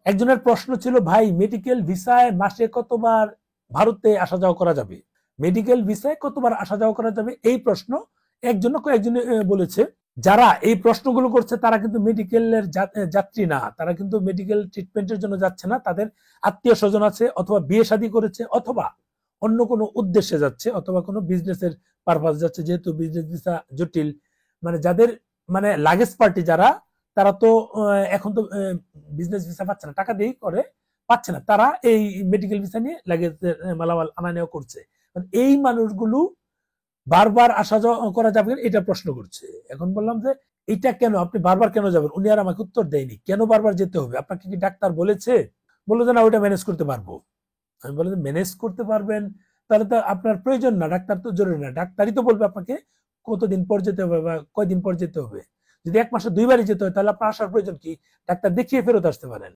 একজনের প্রশ্ন ছিল, ভাই মেডিকেল ভিসায় মাসে কতবার ভারতে আসা যাওয়া করা যাবে? মেডিকেল ভিসায় কতবার আসা যাওয়া করা যাবে, এই প্রশ্ন কয়েকজনে বলেছে। যারা এই প্রশ্নগুলো করছে তারা কিন্তু মেডিকেলের যাত্রী না, তারা কিন্তু মেডিকেল ট্রিটমেন্টের জন্য যাচ্ছে না, তাদের আত্মীয় স্বজন আছে, অথবা বিয়ে শাদী করেছে, অথবা অন্য কোনো উদ্দেশ্যে যাচ্ছে, অথবা কোনো বিজনেসের পারপাস যাচ্ছে, যেহেতু বিজনেস ভিসা জটিল। মানে যাদের মানে লাগেজ পার্টি যারা, তারা তো এখন তো বিজনেস ভিসা পাচ্ছে না, টাকা দিয়েই করে, পাচ্ছে না, তারা এই মেডিকেল ভিসা নিয়ে লাগেজ মালামাল আনা নেওয়া করছে। এই মানুষগুলো বারবার আসা যাওয়া করা যাবে এটা প্রশ্ন করছে। এখন বললাম যে এটা কেন, আপনি বারবার কেন যাবেন? উনি আর আমাকে উত্তর দেয়নি, কেন বারবার যেতে হবে, আপনাকে কি ডাক্তার বলেছে? বললো যে না, ওইটা ম্যানেজ করতে পারবো। আমি বললাম ম্যানেজ করতে পারবেন, তাহলে তো আপনার প্রয়োজন না, ডাক্তার তো জরুরি না, ডাক্তারই তো বলবে আপনাকে কতদিন পর যেতে হবে বা কয়দিন পর যেতে হবে। যদি 1 মাসে 2 বারই যেতে হয়, তাহলে আপনার আসার প্রয়োজন কি? ডাক্তার দেখিয়ে ফেরত আসতে পারেন।